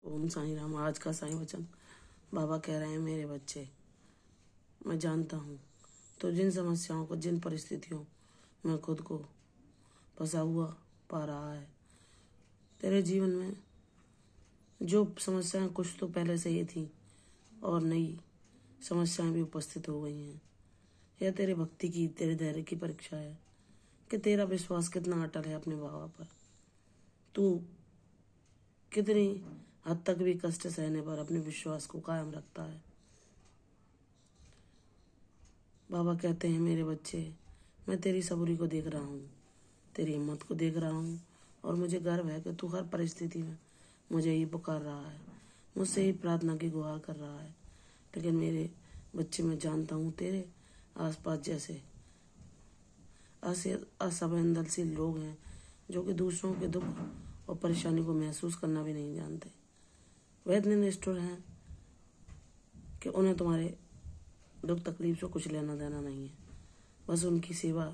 ओम साईं राम। आज का साईं वचन बाबा कह रहे हैं, मेरे बच्चे, मैं जानता हूँ तो जिन समस्याओं को, जिन परिस्थितियों में खुद को फंसा हुआ पा रहा है, तेरे जीवन में जो समस्याएं कुछ तो पहले से ही थी और नई समस्याएं भी उपस्थित हो गई हैं। यह तेरे भक्ति की, तेरे धैर्य की परीक्षा है कि तेरा विश्वास कितना अटल है अपने बाबा पर। तू कितनी हद तक भी कष्ट सहने पर अपने विश्वास को कायम रखता है। बाबा कहते हैं, मेरे बच्चे, मैं तेरी सबूरी को देख रहा हूँ, तेरी हिम्मत को देख रहा हूँ और मुझे गर्व है कि तू हर परिस्थिति में मुझे ही पुकार रहा है, मुझसे ही प्रार्थना की गुहार कर रहा है। लेकिन मेरे बच्चे, मैं जानता हूँ तेरे आसपास जैसे असंवेदनशील लोग हैं जो कि दूसरों के दुख और परेशानी को महसूस करना भी नहीं जानते। वे इतने निष्ठुर हैं कि उन्हें तुम्हारे दुख तकलीफ से कुछ लेना देना नहीं है। बस उनकी सेवा,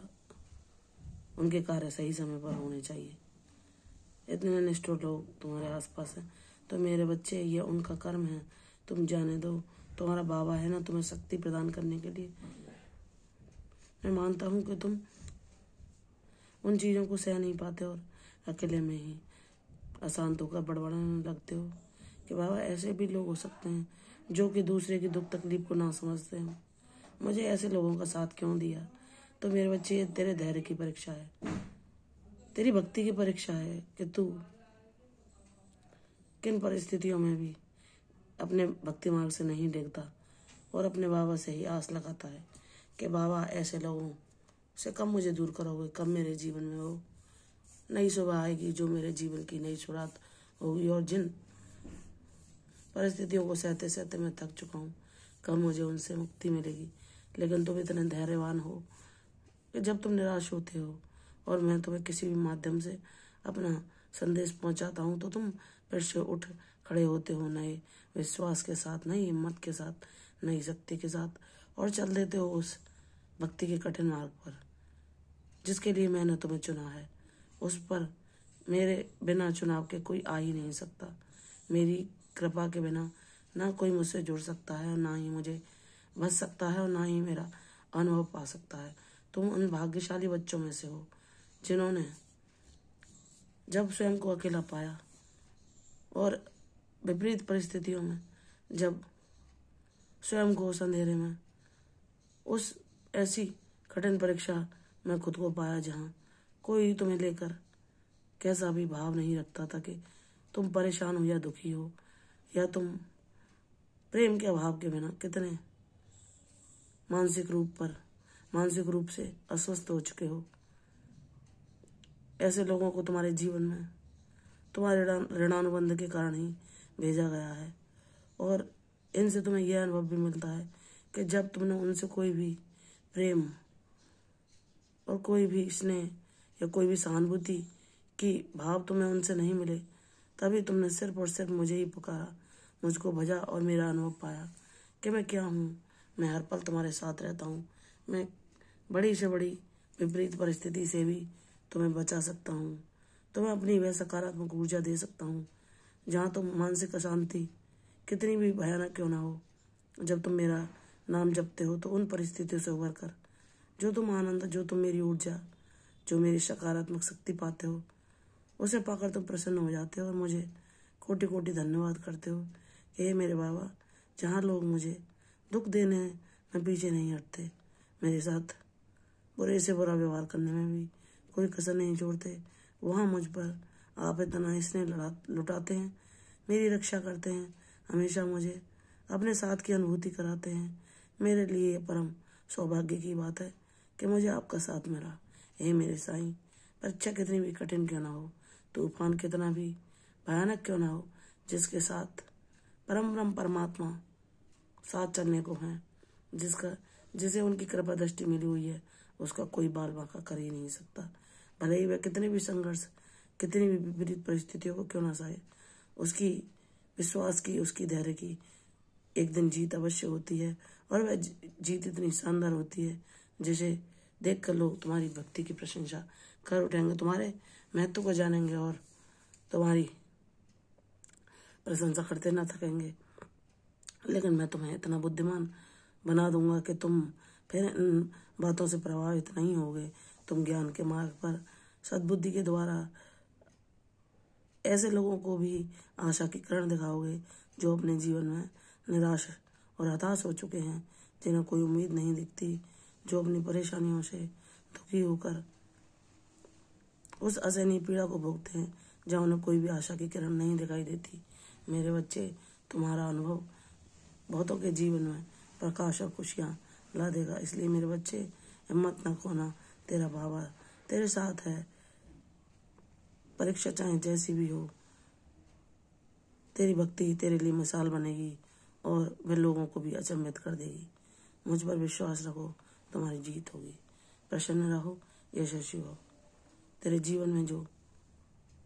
उनके कार्य सही समय पर होने चाहिए। इतने निष्ठुर लोग तुम्हारे आसपास हैं तो मेरे बच्चे, ये उनका कर्म है, तुम जाने दो। तुम्हारा बाबा है ना तुम्हें शक्ति प्रदान करने के लिए। मैं मानता हूँ कि तुम उन चीज़ों को सह नहीं पाते और अकेले में ही अशांत होकर बड़बड़ाने लगते हो कि बाबा, ऐसे भी लोग हो सकते हैं जो कि दूसरे की दुख तकलीफ को ना समझते हो। मुझे ऐसे लोगों का साथ क्यों दिया? तो मेरे बच्चे, ये तेरे धैर्य की परीक्षा है, तेरी भक्ति की परीक्षा है कि तू किन परिस्थितियों में भी अपने भक्ति मार्ग से नहीं डिगता और अपने बाबा से ही आस लगाता है कि बाबा, ऐसे लोगों से कब मुझे दूर करोगे, कब मेरे जीवन में वो नई सुबह आएगी जो मेरे जीवन की नई शुरुआत होगी। और जिन परिस्थितियों को सहते सहते मैं थक चुका हूँ, कब मुझे उनसे मुक्ति मिलेगी। लेकिन तुम इतने धैर्यवान हो कि जब तुम निराश होते हो और मैं तुम्हें किसी भी माध्यम से अपना संदेश पहुंचाता हूं तो तुम फिर से उठ खड़े होते हो, नए विश्वास के साथ, नई हिम्मत के साथ, नई शक्ति के साथ, और चल देते हो उस भक्ति के कठिन मार्ग पर जिसके लिए मैंने तुम्हें चुना है। उस पर मेरे बिना चुनाव के कोई आ ही नहीं सकता। मेरी कृपा के बिना ना कोई मुझसे जुड़ सकता है, ना ही मुझे बच सकता है और ना ही मेरा अनुभव पा सकता है। तुम उन भाग्यशाली बच्चों में से हो जिन्होंने जब स्वयं को अकेला पाया और विपरीत परिस्थितियों में जब स्वयं को उस अंधेरे में, उस ऐसी कठिन परीक्षा में खुद को पाया जहाँ कोई तुम्हें लेकर कैसा भी भाव नहीं रखता था कि तुम परेशान हो या दुखी हो या तुम प्रेम के अभाव के बिना कितने मानसिक रूप से अस्वस्थ हो चुके हो। ऐसे लोगों को तुम्हारे जीवन में तुम्हारे ऋणानुबंध के कारण ही भेजा गया है और इनसे तुम्हें यह अनुभव भी मिलता है कि जब तुमने उनसे कोई भी प्रेम और कोई भी स्नेह या कोई भी सहानुभूति की भाव तुम्हें उनसे नहीं मिले, तभी तुमने सिर्फ और सिर्फ मुझे ही पुकारा, मुझको भजा और मेरा अनुभव पाया कि मैं क्या हूँ। मैं हर पल तुम्हारे साथ रहता हूँ। मैं बड़ी से बड़ी विपरीत परिस्थिति से भी तुम्हें बचा सकता हूँ। तुम्हें अपनी वह सकारात्मक ऊर्जा दे सकता हूँ जहाँ तुम मानसिक अशांति कितनी भी भयानक क्यों ना हो, जब तुम मेरा नाम जपते हो तो उन परिस्थितियों से उभर कर जो तुम आनंद, जो तुम मेरी ऊर्जा, जो मेरी सकारात्मक शक्ति पाते हो, उसे पाकर तुम प्रसन्न हो जाते हो और मुझे कोटि कोटि धन्यवाद करते हो। हे मेरे बाबा, जहाँ लोग मुझे दुख देने में पीछे नहीं हटते, मेरे साथ बुरे से बुरा व्यवहार करने में भी कोई कसर नहीं छोड़ते, वहाँ मुझ पर आप इतना स्नेह लुटाते हैं, मेरी रक्षा करते हैं, हमेशा मुझे अपने साथ की अनुभूति कराते हैं। मेरे लिए ये परम सौभाग्य की बात है कि मुझे आपका साथ मिला। हे मेरे साईं, परीक्षा कितनी भी कठिन क्यों ना हो, तूफान कितना भी भयानक क्यों ना हो, जिसके साथ परम ब्रह्म परमात्मा साथ चलने को है, जिसे उनकी कृपा दृष्टि मिली हुई है, उसका कोई बाल बांका कर ही नहीं सकता। भले ही वह कितने भी संघर्ष, कितनी भी विपरीत परिस्थितियों को क्यों ना सहे, उसकी विश्वास की, उसकी धैर्य की एक दिन जीत अवश्य होती है और वह जीत इतनी शानदार होती है जिसे देखकर लोग तुम्हारी भक्ति की प्रशंसा कर उठेंगे, तुम्हारे महत्व को जानेंगे और तुम्हारी प्रशंसा करते न थकेंगे। लेकिन मैं तुम्हें इतना बुद्धिमान बना दूंगा कि तुम फिर इन बातों से प्रभावित नहीं होगे। तुम ज्ञान के मार्ग पर सद्बुद्धि के द्वारा ऐसे लोगों को भी आशा की किरण दिखाओगे जो अपने जीवन में निराश और हताश हो चुके हैं, जिन्हें कोई उम्मीद नहीं दिखती, जो अपनी परेशानियों से दुखी होकर उस असहनीय पीड़ा को भोगते हैं जहाँ उन्हें कोई भी आशा की किरण नहीं दिखाई देती। मेरे बच्चे, तुम्हारा अनुभव बहुतों के जीवन में प्रकाश और खुशियाँ ला देगा। इसलिए मेरे बच्चे, हिम्मत न खोना। तेरा बाबा तेरे साथ है। परीक्षा चाहे जैसी भी हो, तेरी भक्ति तेरे लिए मिसाल बनेगी और वह लोगों को भी अचंभित कर देगी। मुझ पर विश्वास रखो, तुम्हारी जीत होगी। प्रसन्न रहो, यशस्वी हो। तेरे जीवन में जो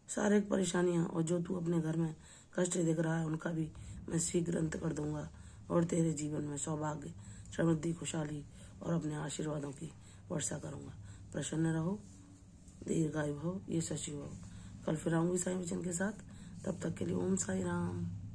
शारीरिक परेशानियां और जो तू अपने घर में कष्ट दिख रहा है, उनका भी मैं शीघ्र अंत कर दूंगा और तेरे जीवन में सौभाग्य, समृद्धि, खुशहाली और अपने आशीर्वादों की वर्षा करूंगा। प्रसन्न रहो, दीर्घायु भव, यशस्वी हो। कल फिर आऊंगी साईं वचन के साथ। तब तक के लिए ओम साई राम।